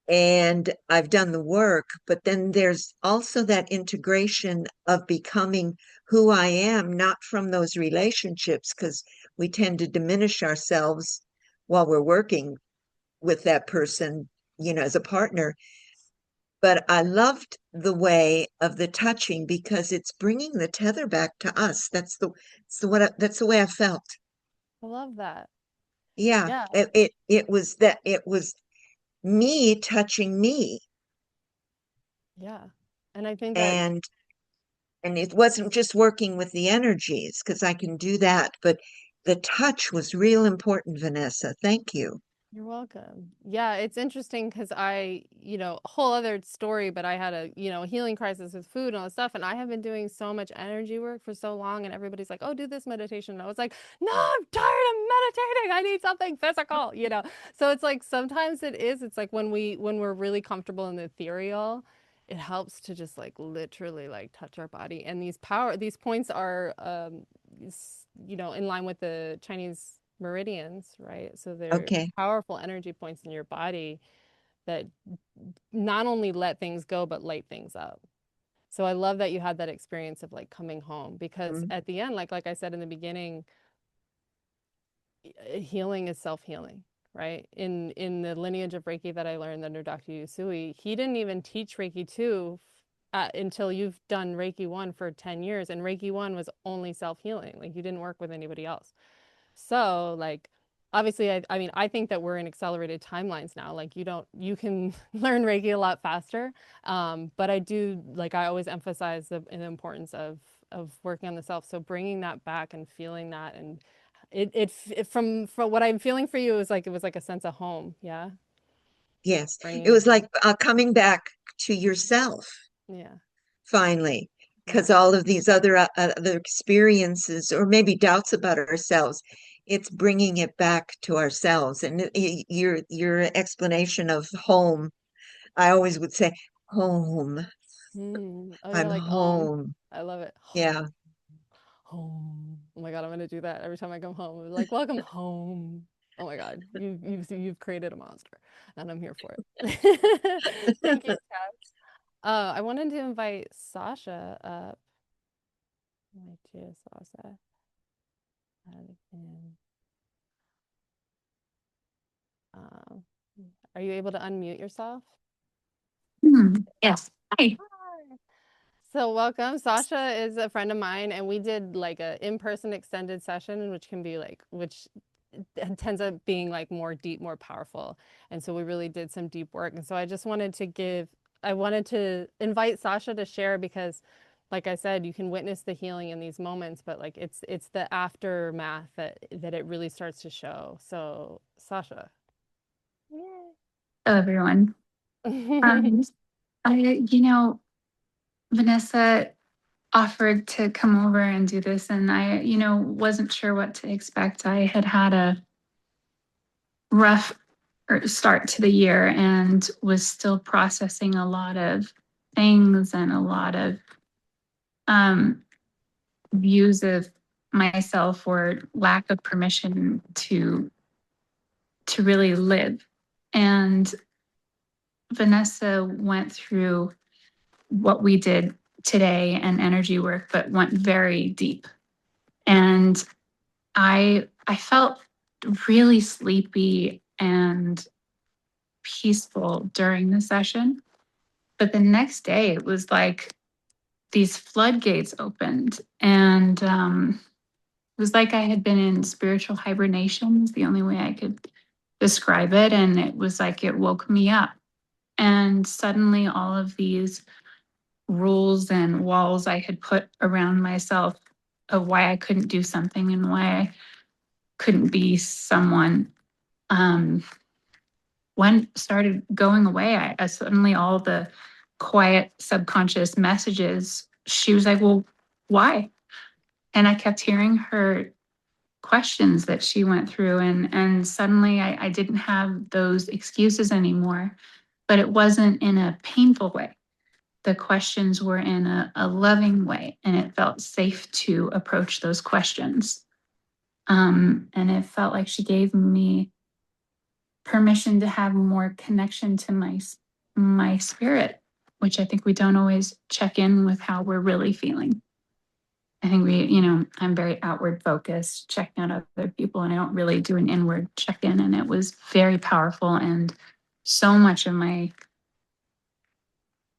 And I've done the work, but then there's also that integration of becoming who I am, not from those relationships, because we tend to diminish ourselves while we're working with that person, as a partner. But I loved the way of the touching because it's bringing the tether back to us. That's the way I felt. I love that. Yeah, Yeah. it was me touching me, Yeah. And I think that and it wasn't just working with the energies because I can do that, but the touch was real important, Vanessa. Thank you. you're welcome. Yeah, it's interesting because a whole other story, but I had a healing crisis with food and all this stuff. And I have been doing so much energy work for so long, and everybody's like, oh, do this meditation. And I was like, no, I'm tired of meditating. I need something physical. So it's like sometimes it's like when we're really comfortable in the ethereal, it helps to just like literally like touch our body. And these points are in line with the Chinese meridians, right? So they're Okay. powerful energy points in your body that not only let things go, but light things up. So I love that you had that experience of like coming home because Mm, at the end, like I said in the beginning, healing is self-healing, right? In the lineage of Reiki that I learned under Dr. Usui, he didn't even teach Reiki 2 until you've done Reiki 1 for 10 years. And Reiki 1 was only self-healing. Like you didn't work with anybody else. So like obviously I mean I think that we're in accelerated timelines now. Like you can learn Reiki a lot faster. But I always emphasize the importance of working on the self. So bringing that back and feeling that and from what I'm feeling for you it was like a sense of home. Yeah. yes. It Bringing was like coming back to yourself yeah. finally, Yeah. because all of these other experiences or maybe doubts about ourselves, it's bringing it back to ourselves. And your explanation of home, I always would say home. Oh, you're I'm like home. I love it. Yeah. Home. Oh my God, I'm gonna do that every time I come home. I'm like, welcome home. Oh my God, you've created a monster, and I'm here for it. Thank you, Tab. I wanted to invite Sasha up. My dear Sasha. And, um, are you able to unmute yourself? Yes. Hi. Hi. So welcome. Sasha is a friend of mine, and we did like a in-person extended session, which tends up being like more deep, more powerful. And so we really did some deep work. And so I wanted to invite Sasha to share because, like I said, you can witness the healing in these moments, but like it's the aftermath that it really starts to show. So Sasha. Hello, everyone. Um, Vanessa offered to come over and do this, and I, wasn't sure what to expect. I had a rough start to the year and was still processing a lot of things and a lot of um, views of myself or lack of permission to really live. And Vanessa went through what we did today and energy work, but went very deep. And I felt really sleepy and peaceful during the session. But the next day it was like these floodgates opened, and it was like I had been in spiritual hibernation, is the only way I could describe it. And it was like it woke me up. And suddenly all of these rules and walls I had put around myself of why I couldn't do something and why I couldn't be someone when started going away. I suddenly all the quiet subconscious messages, she was like, well, why? And I kept hearing her questions that she went through, and suddenly I didn't have those excuses anymore, but it wasn't in a painful way. the questions were in a loving way, and it felt safe to approach those questions. And it felt like she gave me permission to have more connection to my spirit, which I think we don't always check in with how we're really feeling. I think I'm very outward focused, checking out other people, and I don't really do an inward check in. And it was very powerful. And so much of my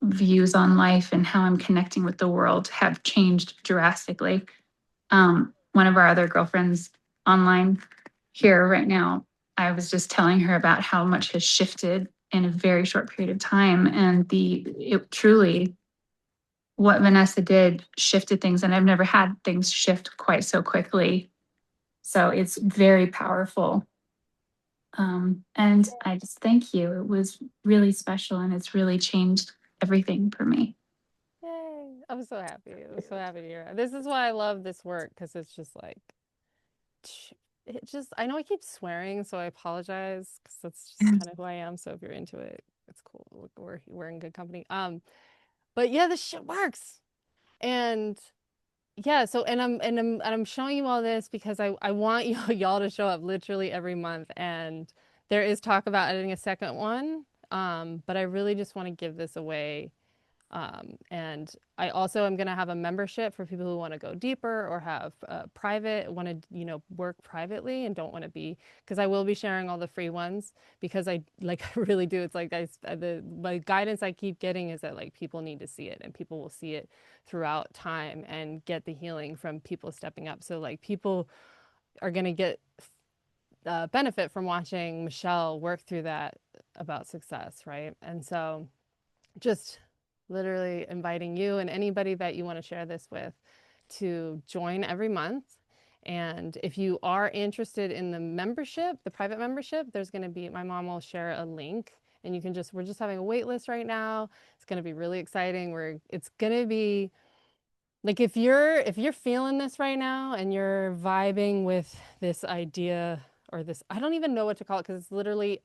views on life and how I'm connecting with the world have changed drastically. One of our other girlfriends online here right now, I was just telling her about how much has shifted in a very short period of time. And it truly, what Vanessa did shifted things, and I've never had things shift quite so quickly. So it's very powerful. And I just thank you. It was really special, and it's really changed everything for me. Yay. I'm so happy. I'm so happy to hear it. This is why I love this work, because it's just like, I know I keep swearing, so I apologize, because that's just kind of who I am. So if you're into it, it's cool. We're in good company. But yeah, this shit works. And yeah, so I'm showing you all this because I want y'all to show up literally every month. And there is talk about editing a second one. But I really just want to give this away. And I also am going to have a membership for people who want to go deeper or have want to, work privately and don't want to be, because I will be sharing all the free ones, because I really do. It's like my guidance I keep getting is that like people need to see it, and people will see it throughout time and get the healing from people stepping up. So like people are going to get benefit from watching Michelle work through that about success, right? And so just literally inviting you and anybody that you want to share this with to join every month. And if you are interested in the membership, the private membership, there's going to be, my mom will share a link, and we're just having a wait list right now. It's going to be really exciting. It's going to be like, if you're feeling this right now and you're vibing with this idea, or this, I don't even know what to call it, because it's literally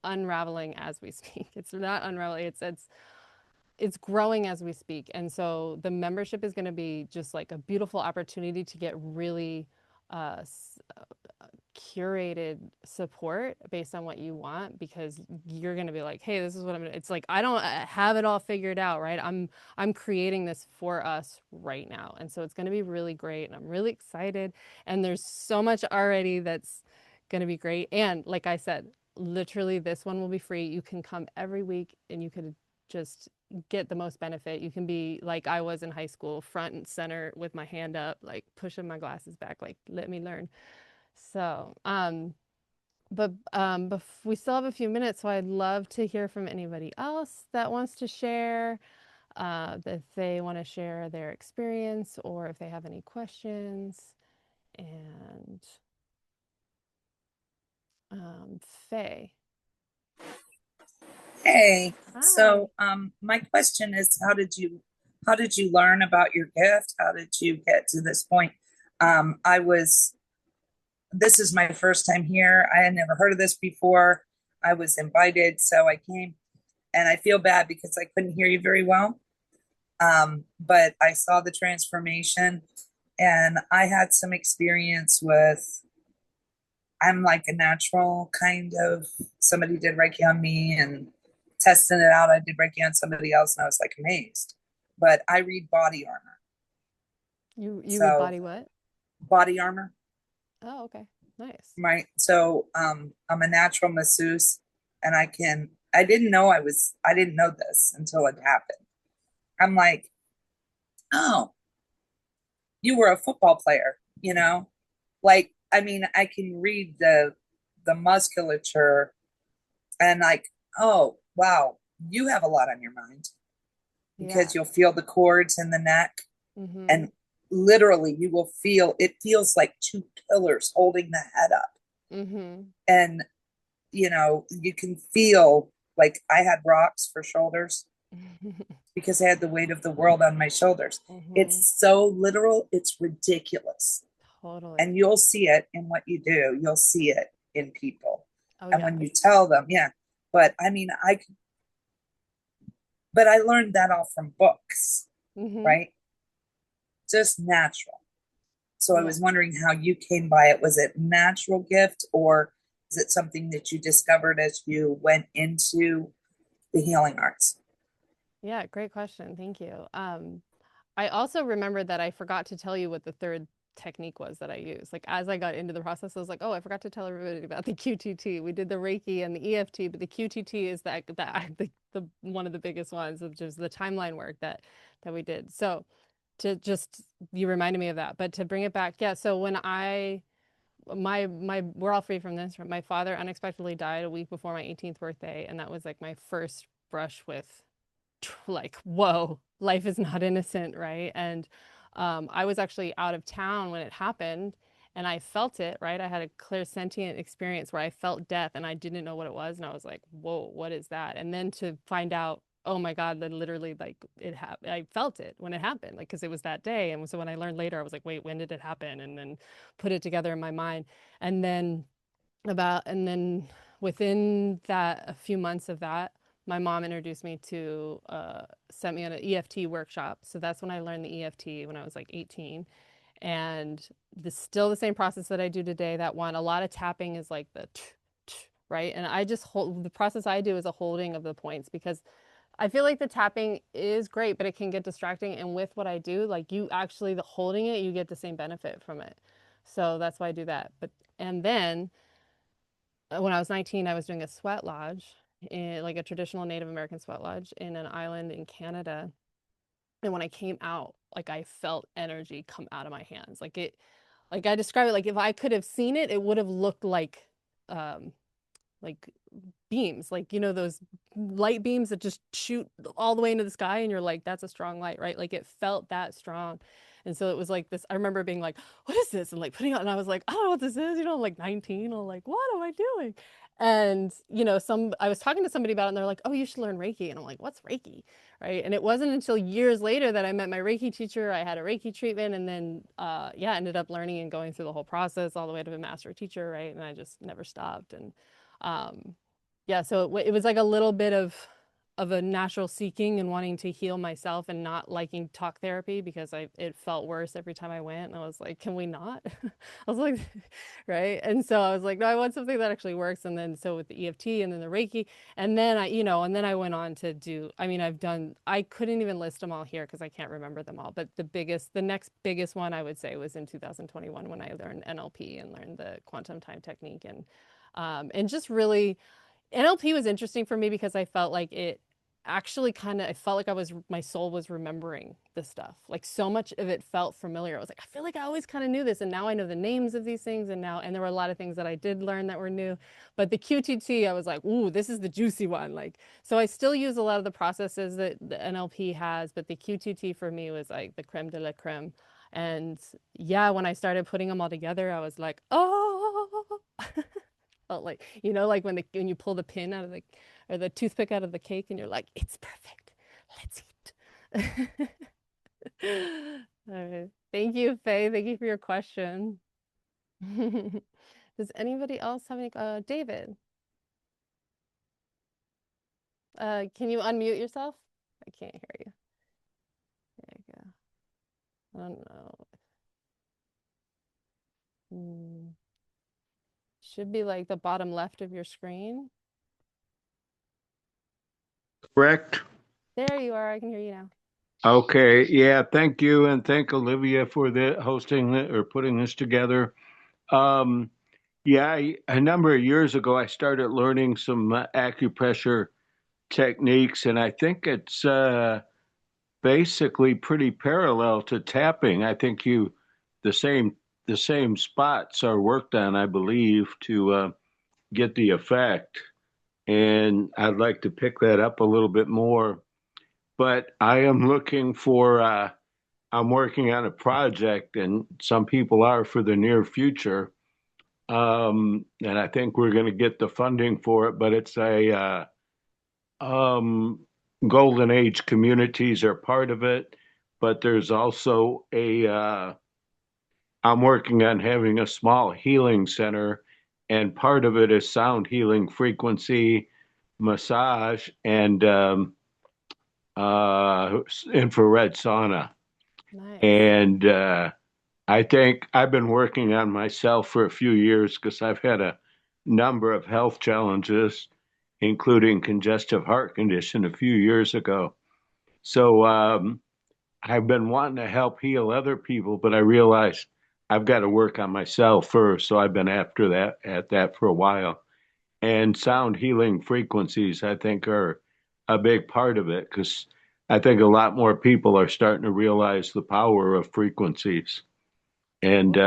unraveling as we speak. It's not unraveling. It's growing as we speak. And so the membership is going to be just like a beautiful opportunity to get really curated support based on what you want, because you're going to be like, hey, this is what it's like, I don't have it all figured out, right? I'm creating this for us right now. And so it's going to be really great, and I'm really excited. And there's so much already that's going to be great. And like I said, literally this one will be free. You can come every week and you could just get the most benefit. You can be like I was in high school, front and center with my hand up, like pushing my glasses back, like, let me learn. So, but we still have a few minutes, so I'd love to hear from anybody else that wants to share, if they want to share their experience or if they have any questions. And Faye. Hey, Hi. so my question is, how did you learn about your gift? How did you get to this point? This is my first time here. I had never heard of this before. I was invited, so I came, and I feel bad because I couldn't hear you very well. But I saw the transformation, and I had some experience with, I'm like a natural kind of, somebody did Reiki on me and testing it out. I did Reiki on somebody else, and I was like amazed. But I read body armor. You So read body what? body armor. Oh, okay. Nice. Right. So I'm a natural masseuse, and I didn't know this until it happened. I'm like, oh, you were a football player, Like, I mean, I can read the musculature, and like, oh wow, you have a lot on your mind, because Yeah. you'll feel the cords in the neck, Mm-hmm. and literally it feels like two pillars holding the head up. Mm-hmm. And you can feel, like, I had rocks for shoulders because I had the weight of the world on my shoulders. Mm-hmm. It's so literal, it's ridiculous. Totally. And you'll see it in what you do, you'll see it in people. Oh, And yeah. when you tell them, yeah. But I mean, But I learned that all from books, Mhm. right? Just natural. So I Yeah. was wondering how you came by it. Was it natural gift, or is it something that you discovered as you went into the healing arts? Yeah, great question. Thank you. I also remembered that I forgot to tell you what the third technique was that I used. Like as I got into the process, I was like, oh, I forgot to tell everybody about the QTT. We did the Reiki and the EFT, but the QTT is the one of the biggest ones, which is the timeline work that we did. So to just you reminded me of that, but to bring it back, yeah. So when my we're all free from this. My father unexpectedly died a week before my 18th birthday, and that was like my first brush with like, whoa, life is not innocent, right? And I was actually out of town when it happened, and I felt it, right? I had a clear sentient experience where I felt death, and I didn't know what it was, and I was like, whoa, what is that? And then to find out, oh my God, that literally like it happened. I felt it when it happened, like because it was that day. And so when I learned later, I was like, wait, when did it happen? And then put it together in my mind, and then within that a few months of that, my mom introduced me to sent me on an EFT workshop. So that's when I learned the EFT when I was like 18. And still the same process that I do today. That one, a lot of tapping is like right? And I just hold the process I do is a holding of the points because I feel like the tapping is great, but it can get distracting. And with what I do, like you actually the holding it, you get the same benefit from it. So that's why I do that. But and then when I was 19, I was doing a sweat lodge, like a traditional Native American sweat lodge in an island in Canada. And when I came out, like I felt energy come out of my hands. Like I describe it, like if I could have seen it, it would have looked um, like beams, like, you know, those light beams that just shoot all the way into the sky. And you're like, that's a strong light, right? Like it felt that strong. And so it was like this, I remember being like, what is this? And like putting on, and I was like, I don't know what this is, you know, I'm like 19, I'm like, what am I doing? And, you know, I was talking to somebody about it and they're like, oh, you should learn Reiki. And I'm like, what's Reiki? Right. And it wasn't until years later that I met my Reiki teacher. I had a Reiki treatment and then, yeah, ended up learning and going through the whole process all the way to a master teacher. Right. And I just never stopped. And, yeah, so it was like a little bit of a natural seeking and wanting to heal myself and not liking talk therapy because it felt worse every time I went. And I was like, can we not? I was like, right. And so I was like, no, I want something that actually works. And then so with the EFT and then the Reiki, and then I went on to do, I mean, I couldn't even list them all here because I can't remember them all. But the next biggest one I would say was in 2021 when I learned NLP and learned the quantum time technique and just really NLP was interesting for me because I felt like it actually I felt like my soul was remembering this stuff. Like so much of it felt familiar. I was like, I feel like I always kind of knew this. And now I know the names of these things. And there were a lot of things that I did learn that were new. But the QTT, I was like, ooh, this is the juicy one. Like, so I still use a lot of the processes that the NLP has, but the QTT for me was like the creme de la creme. And yeah, when I started putting them all together, I was like, oh, felt like, you know, like when you pull the pin out of or the toothpick out of the cake and you're like, it's perfect. Let's eat. All right. Thank you, Faye. Thank you for your question. Does anybody else have any, David? Can you unmute yourself? I can't hear you. There you go. I don't know. Should be like the bottom left of your screen. Correct. There you are. I can hear you now. Okay. Yeah. Thank you. And thank Olivia for the hosting or putting this together. Yeah, a number of years ago, I started learning some acupressure techniques, and I think it's basically pretty parallel to tapping. I think the same spots are worked on, I believe, to get the effect. And I'd like to pick that up a little bit more. But I am looking for, I'm working on a project, and some people are for the near future. And I think we're going to get the funding for it, but it's Golden Age communities are part of it. But there's also I'm working on having a small healing center, and part of it is sound healing, frequency, massage, and infrared sauna. Nice. And I think I've been working on myself for a few years because I've had a number of health challenges, including congestive heart condition a few years ago. So I've been wanting to help heal other people, but I realized I've got to work on myself first. So I've been at that for a while. And sound healing frequencies, I think, are a big part of it because I think a lot more people are starting to realize the power of frequencies. And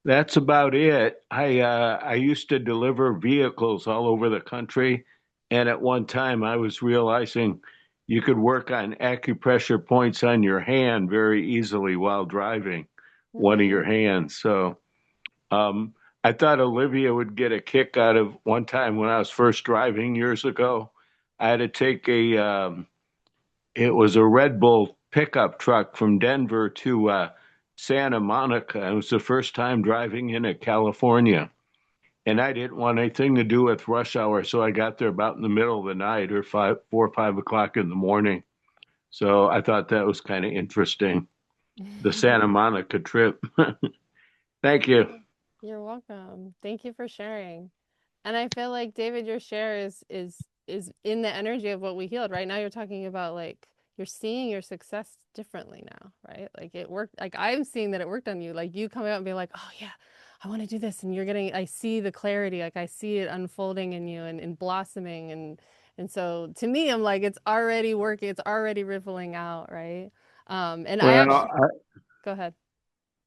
that's about it. I used to deliver vehicles all over the country, and at one time I was realizing you could work on acupressure points on your hand very easily while driving one of your hands. So I thought Olivia would get a kick out of one time when I was first driving years ago. I had to take it was a Red Bull pickup truck from Denver to Santa Monica. It was the first time driving into California. And I didn't want anything to do with rush hour. So I got there about in the middle of the night or 4 or 5 o'clock in the morning. So I thought that was kind of interesting. The Santa Monica trip. Thank you. You're welcome. Thank you for sharing. And I feel like David, your share is in the energy of what we healed. Right now you're talking about like you're seeing your success differently now, right? Like it worked. Like I'm seeing that it worked on you. Like you coming out and being like, oh yeah, I want to do this. And you're getting, I see the clarity, like I see it unfolding in you and blossoming. And so to me, I'm like, it's already working. It's already rippling out. Right. And I Well, actually, go ahead.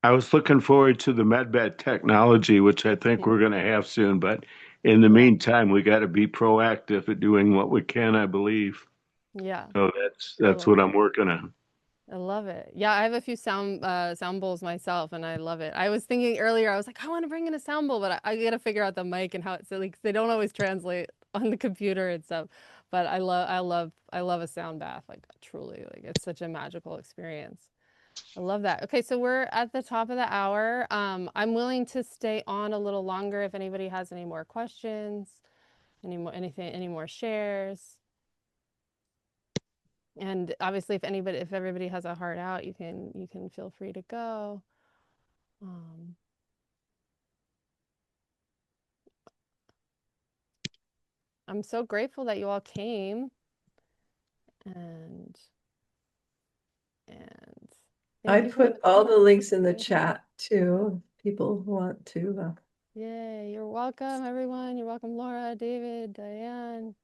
I was looking forward to the MedBed technology, which I think we're going to have soon. But in the Yeah. meantime, we got to be proactive at doing what we can, I believe. Yeah. So that's Totally. what I'm working on. I love it. Yeah, I have a few sound bowls myself and I love it. I was thinking earlier, I was like, I want to bring in a sound bowl, but I gotta figure out the mic and how it's like they don't always translate on the computer and stuff. But I love a sound bath, like truly, like it's such a magical experience. I love that. Okay, so we're at the top of the hour. I'm willing to stay on a little longer if anybody has any more questions, any more shares. And obviously, if everybody has a heart out, you can feel free to go. I'm so grateful that you all came, and I thank you for put all the links in the participation. chat too. People who want to. Yay, you're welcome, everyone. You're welcome, Laura, David, Diane.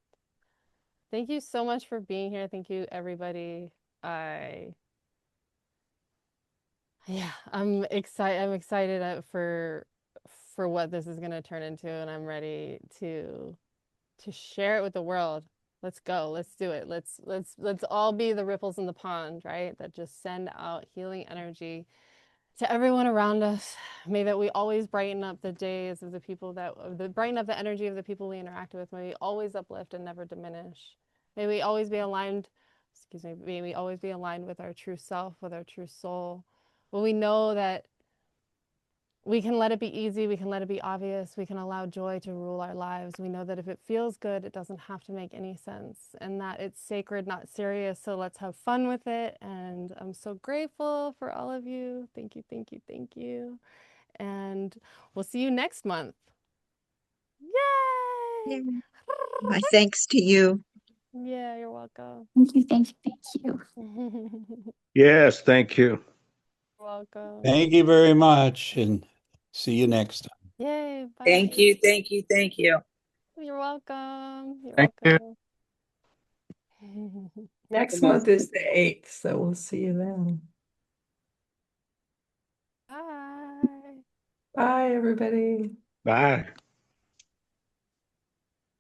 Thank you so much for being here. Thank you, everybody. Yeah, I'm excited. I'm excited for what this is going to turn into, and I'm ready to share it with the world. Let's go. Let's do it. Let's all be the ripples in the pond, right? That just send out healing energy to everyone around us. May that we always brighten up the days of the people brighten up the energy of the people we interact with. May we always uplift and never diminish. May we always be aligned, may we always be aligned with our true self, with our true soul. When we know that we can let it be easy, we can let it be obvious, we can allow joy to rule our lives. We know that if it feels good, it doesn't have to make any sense, and that it's sacred, not serious. So let's have fun with it. And I'm so grateful for all of you. Thank you, thank you, thank you. And we'll see you next month. Yay! My thanks to you. Yeah, you're welcome. Thank you, thank you, thank you. Yes, thank you. You're welcome. Thank you very much, and see you next time. Yay, bye. Thank you, thank you, thank you. You're welcome. You're Thank you. welcome. Next month is the 8th, so we'll see you then. Bye. Bye, everybody. Bye.